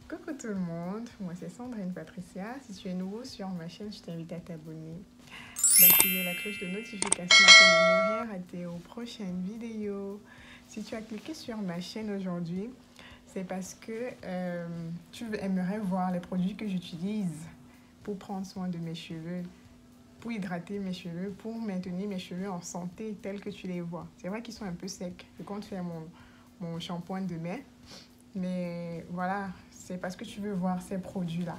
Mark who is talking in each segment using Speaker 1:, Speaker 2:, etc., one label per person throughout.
Speaker 1: Coucou tout le monde, moi c'est Sandrine Patricia. Si tu es nouveau sur ma chaîne, je t'invite à t'abonner, d'activer la cloche de notification afin de ne rien rater aux prochaines vidéos. Si tu as cliqué sur ma chaîne aujourd'hui, c'est parce que tu aimerais voir les produits que j'utilise pour prendre soin de mes cheveux, pour hydrater mes cheveux, pour maintenir mes cheveux en santé tels que tu les vois. C'est vrai qu'ils sont un peu secs. Je compte faire mon shampoing de mai. Mais voilà, c'est parce que tu veux voir ces produits-là.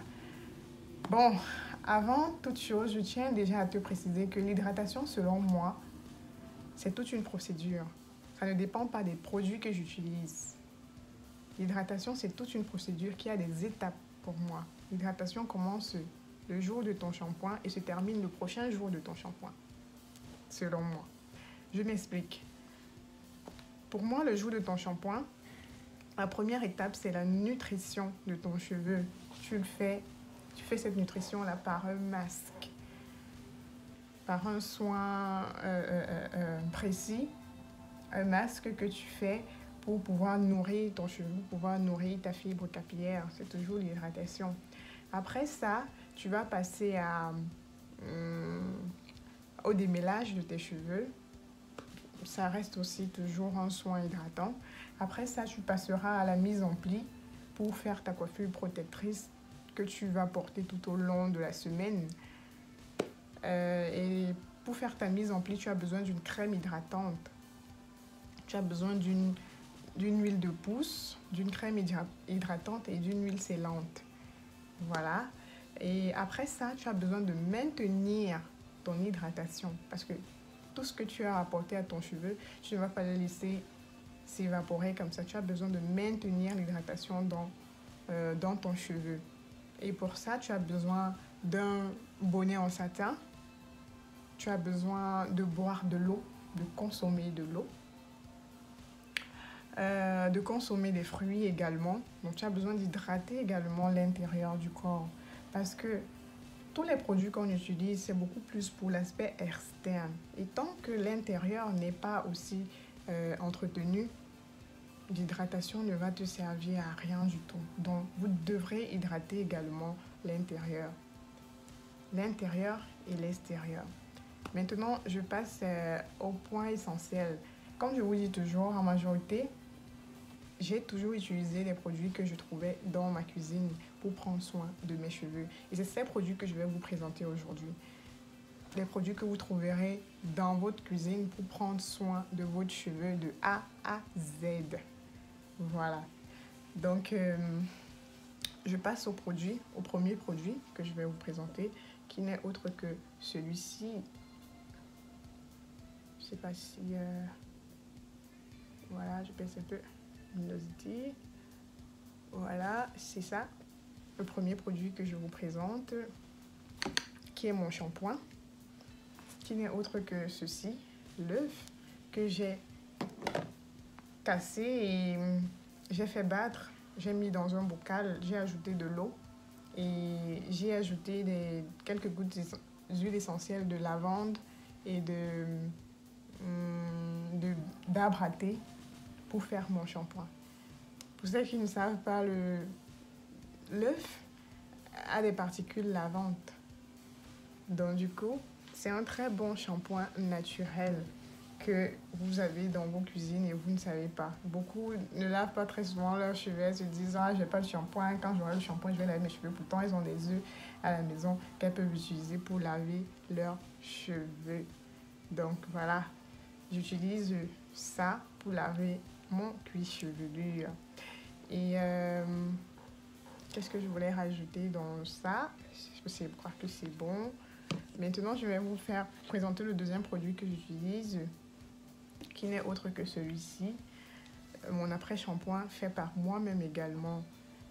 Speaker 1: Bon, avant toute chose, je tiens déjà à te préciser que l'hydratation, selon moi, c'est toute une procédure. Ça ne dépend pas des produits que j'utilise. L'hydratation, c'est toute une procédure qui a des étapes pour moi. L'hydratation commence le jour de ton shampoing et se termine le prochain jour de ton shampoing, selon moi. Je m'explique. Pour moi, le jour de ton shampoing, la première étape, c'est la nutrition de ton cheveu. Tu fais cette nutrition-là par un masque, par un soin précis, un masque que tu fais pour pouvoir nourrir ton cheveu, pour pouvoir nourrir ta fibre capillaire. C'est toujours l'hydratation. Après ça, tu vas passer au démêlage de tes cheveux. Ça reste aussi toujours un soin hydratant. Après ça, tu passeras à la mise en pli pour faire ta coiffure protectrice que tu vas porter tout au long de la semaine. Et pour faire ta mise en pli, tu as besoin d'une crème hydratante. Tu as besoin d'une huile de pousse, d'une crème hydratante et d'une huile scellante. Voilà. Et après ça, tu as besoin de maintenir ton hydratation parce que tout ce que tu as apporté à ton cheveu, tu ne vas pas le laisser s'évaporer comme ça. Tu as besoin de maintenir l'hydratation dans ton cheveu. Et pour ça, tu as besoin d'un bonnet en satin. Tu as besoin de boire de l'eau, de consommer de l'eau. De consommer des fruits également. Donc, tu as besoin d'hydrater également l'intérieur du corps. Parce que tous les produits qu'on utilise, c'est beaucoup plus pour l'aspect externe. Et tant que l'intérieur n'est pas aussi entretenu, l'hydratation ne va te servir à rien du tout. Donc, vous devrez hydrater également l'intérieur. L'intérieur et l'extérieur. Maintenant, je passe au point essentiel. Comme je vous dis toujours, en majorité, j'ai toujours utilisé les produits que je trouvais dans ma cuisine pour prendre soin de mes cheveux. Et c'est ces produits que je vais vous présenter aujourd'hui. Les produits que vous trouverez dans votre cuisine pour prendre soin de votre cheveux de A à Z. Voilà. Donc, je passe au premier produit que je vais vous présenter, qui n'est autre que celui-ci. Je ne sais pas si... voilà, je baisse un peu la luminosité. Voilà, c'est ça. Le premier produit que je vous présente, qui est mon shampoing, qui n'est autre que ceci, l'œuf, que j'ai cassé et j'ai fait battre. J'ai mis dans un bocal, j'ai ajouté de l'eau et j'ai ajouté quelques gouttes d'huile essentielle de lavande et d'arbre à thé pour faire mon shampoing. Pour ceux qui ne savent pas, l'œuf a des particules lavantes. Donc du coup, c'est un très bon shampoing naturel que vous avez dans vos cuisines et vous ne savez pas. Beaucoup ne lavent pas très souvent leurs cheveux. Elles se disent « Ah, je n'ai pas de shampoing. Quand j'aurai le shampoing, je vais laver mes cheveux. » Pourtant, elles ont des œufs à la maison qu'elles peuvent utiliser pour laver leurs cheveux. Donc voilà, j'utilise ça pour laver mon cuir chevelu. Et qu'est-ce que je voulais rajouter dans ça? Je crois que c'est bon. Maintenant, je vais vous faire présenter le deuxième produit que j'utilise, qui n'est autre que celui-ci. Mon après-shampoing fait par moi-même également.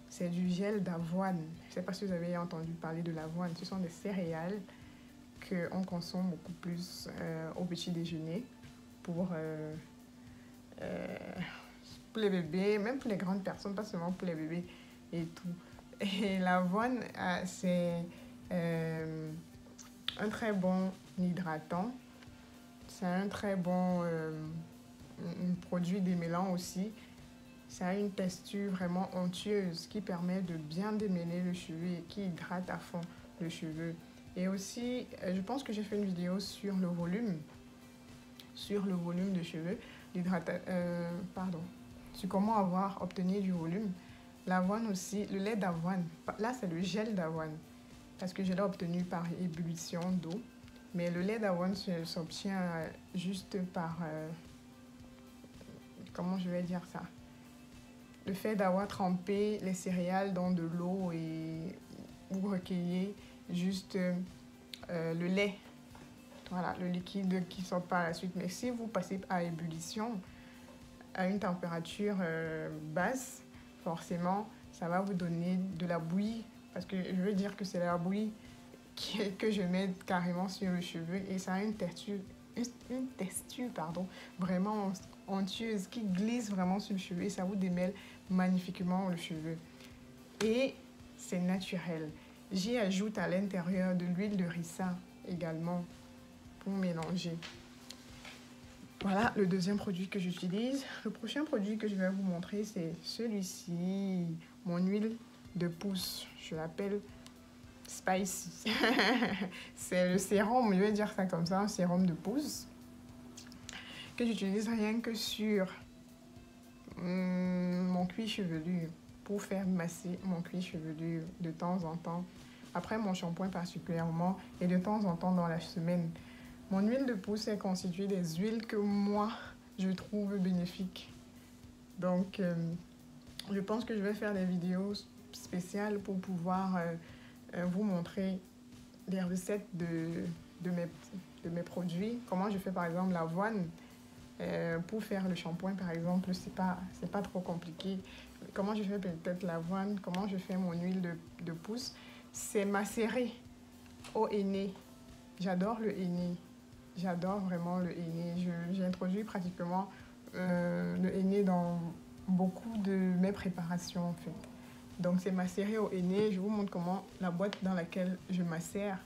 Speaker 1: C'est du gel d'avoine. Je ne sais pas si vous avez entendu parler de l'avoine. Ce sont des céréales qu'on consomme beaucoup plus au petit déjeuner pour les bébés, même pour les grandes personnes, pas seulement pour les bébés et tout. Et l'avoine, c'est un très bon hydratant. C'est un très bon produit démêlant aussi. Ça a une texture vraiment onctueuse qui permet de bien démêler le cheveu et qui hydrate à fond le cheveu. Et aussi, je pense que j'ai fait une vidéo sur le volume de cheveux, sur comment obtenir du volume. L'avoine aussi, le lait d'avoine, là c'est le gel d'avoine, parce que je l'ai obtenu par ébullition d'eau. Mais le lait d'avoine s'obtient juste par, comment je vais dire ça, le fait d'avoir trempé les céréales dans de l'eau et vous recueillez juste le lait. Voilà, le liquide qui sort par la suite. Mais si vous passez à ébullition, à une température basse, forcément, ça va vous donner de la bouillie. Parce que je veux dire que c'est la bouillie que je mets carrément sur le cheveu. Et ça a une texture vraiment onctueuse qui glisse vraiment sur le cheveu. Et ça vous démêle magnifiquement le cheveu. Et c'est naturel. J'y ajoute à l'intérieur de l'huile de ricin également pour mélanger. Voilà le deuxième produit que j'utilise. Le prochain produit que je vais vous montrer, c'est celui-ci, mon huile de pousse. Je l'appelle Spicy. C'est le sérum, je vais dire ça comme ça, un sérum de pousse que j'utilise rien que sur mon cuir chevelu pour faire masser mon cuir chevelu de temps en temps, après mon shampoing particulièrement et de temps en temps dans la semaine. Mon huile de pousse est constituée des huiles que moi, je trouve bénéfiques. Donc, je pense que je vais faire des vidéos spéciales pour pouvoir vous montrer les recettes de mes produits. Comment je fais par exemple l'avoine pour faire le shampoing par exemple, c'est pas trop compliqué. Comment je fais peut-être l'avoine, comment je fais mon huile de pousse, c'est macéré au henné. J'adore le henné. J'adore vraiment le henné. J'ai introduit pratiquement le henné dans beaucoup de mes préparations en fait. Donc c'est macéré au henné. Je vous montre comment la boîte dans laquelle je macère.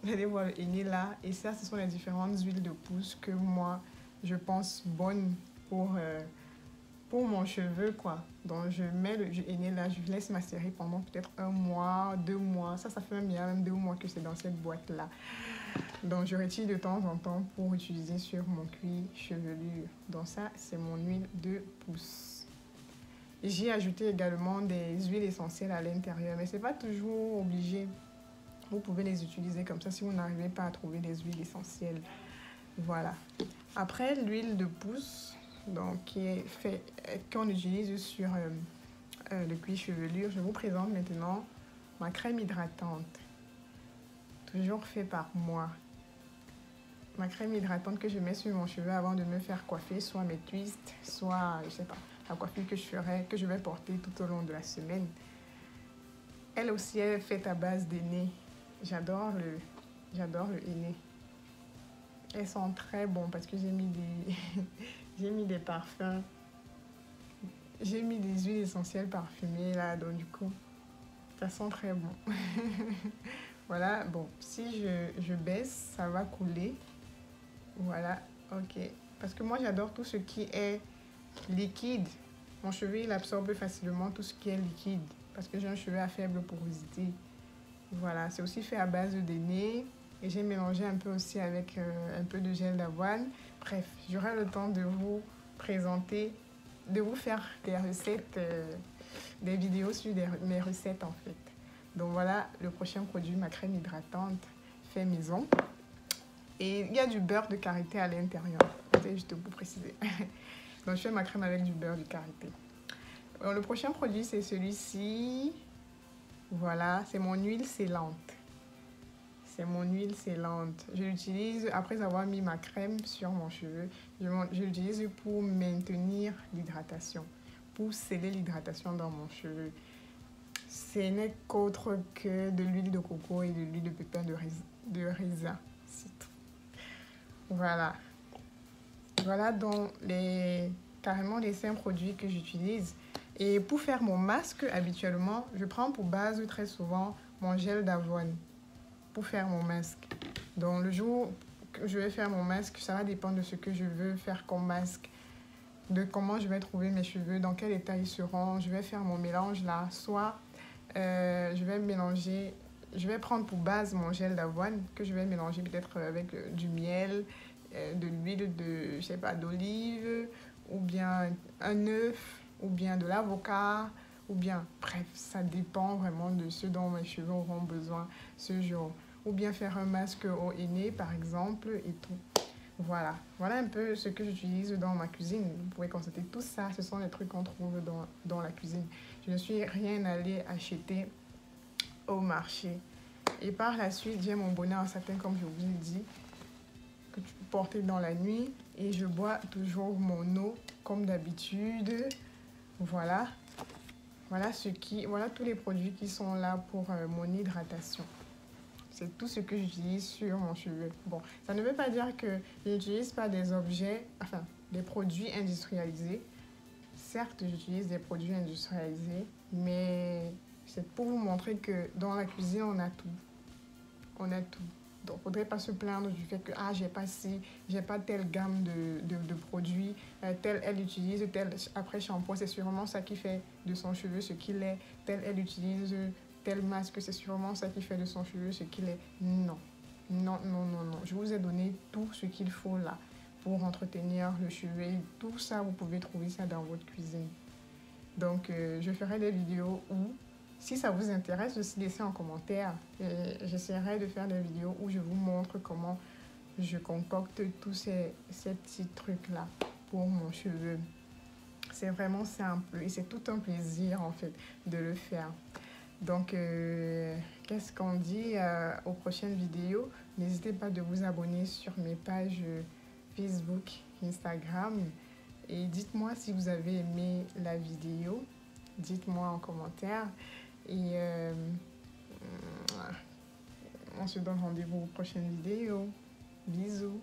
Speaker 1: Vous allez voir le henné là. Et ça, ce sont les différentes huiles de pousse que moi, je pense bonnes pour mon cheveu quoi. Donc je mets le henné là, je laisse macérer pendant peut-être 1 mois, 2 mois. Ça fait même 2 mois que c'est dans cette boîte là. Donc je retire de temps en temps pour utiliser sur mon cuir chevelu. Donc ça, c'est mon huile de pousse. J'ai ajouté également des huiles essentielles à l'intérieur, mais c'est pas toujours obligé. Vous pouvez les utiliser comme ça si vous n'arrivez pas à trouver des huiles essentielles. Voilà. Après, l'huile de pousse, donc qu'on utilise sur le cuir chevelu, je vous présente maintenant ma crème hydratante. Toujours fait par moi. Ma crème hydratante que je mets sur mon cheveu avant de me faire coiffer, soit mes twists, soit, je sais pas, la coiffure que je vais porter tout au long de la semaine. Elle aussi est faite à base d'henné. J'adore le henné. Elles sont très bons parce que j'ai mis des parfums. J'ai mis des huiles essentielles parfumées là, donc du coup, ça sent très bon. Voilà, bon, si je baisse, ça va couler. Voilà, ok. Parce que moi, j'adore tout ce qui est liquide. Mon cheveu, il absorbe facilement tout ce qui est liquide. Parce que j'ai un cheveu à faible porosité. Voilà, c'est aussi fait à base de henné. Et j'ai mélangé un peu aussi avec un peu de gel d'avoine. Bref, j'aurai le temps de vous présenter, de vous faire des recettes, des vidéos sur mes recettes en fait. Donc voilà, le prochain produit, ma crème hydratante fait maison. Et il y a du beurre de karité à l'intérieur. C'est juste pour préciser. Donc je fais ma crème avec du beurre de karité. Alors, le prochain produit, c'est celui-ci. Voilà, c'est mon huile scellante. C'est mon huile scellante. Je l'utilise après avoir mis ma crème sur mon cheveu. Je l'utilise pour maintenir l'hydratation, pour sceller l'hydratation dans mon cheveu. Ce n'est qu'autre que de l'huile de coco et de l'huile de pépin de raisin. C'est tout. Voilà. Voilà donc carrément les 5 produits que j'utilise. Et pour faire mon masque, habituellement, je prends pour base très souvent mon gel d'avoine pour faire mon masque. Donc le jour que je vais faire mon masque, ça va dépendre de ce que je veux faire comme masque. de comment je vais trouver mes cheveux, dans quel état ils seront. Je vais faire mon mélange là. Soit je vais mélanger, je vais prendre pour base mon gel d'avoine que je vais mélanger peut-être avec du miel, de l'huile de, je sais pas, d'olive, ou bien un œuf, ou bien de l'avocat, ou bien, bref, ça dépend vraiment de ce dont mes cheveux auront besoin ce jour. Ou bien faire un masque au henné, par exemple, et tout. Voilà un peu ce que j'utilise dans ma cuisine. Vous pouvez constater tout ça, ce sont les trucs qu'on trouve dans la cuisine. Je ne suis rien allée acheter au marché. Et par la suite, j'ai mon bonnet en satin, comme je vous ai dit, que tu peux porter dans la nuit. Et je bois toujours mon eau, comme d'habitude. Voilà. Voilà tous les produits qui sont là pour mon hydratation. C'est tout ce que j'utilise sur mon cheveu. Bon, ça ne veut pas dire que je n'utilise pas des objets, enfin, des produits industrialisés. Certes, j'utilise des produits industrialisés, mais c'est pour vous montrer que dans la cuisine, on a tout. On a tout. Donc, il ne faudrait pas se plaindre du fait que j'ai pas ci, j'ai pas telle gamme de produits, telle elle utilise, tel après shampoing, c'est sûrement ça qui fait de son cheveu ce qu'il est, telle elle utilise tel masque, c'est sûrement ça qui fait de son cheveu ce qu'il est. Non, non, non, non, non. Je vous ai donné tout ce qu'il faut là pour entretenir le cheveu. Et tout ça, vous pouvez trouver ça dans votre cuisine. Donc, je ferai des vidéos où, si ça vous intéresse, aussi laissez en commentaire. J'essaierai de faire des vidéos où je vous montre comment je concocte tous ces petits trucs-là pour mon cheveu. C'est vraiment simple et c'est tout un plaisir en fait de le faire. Donc, qu'est-ce qu'on dit aux prochaines vidéos? N'hésitez pas de vous abonner sur mes pages Facebook, Instagram. Et dites-moi si vous avez aimé la vidéo. Dites-moi en commentaire. Et on se donne rendez-vous aux prochaines vidéos. Bisous.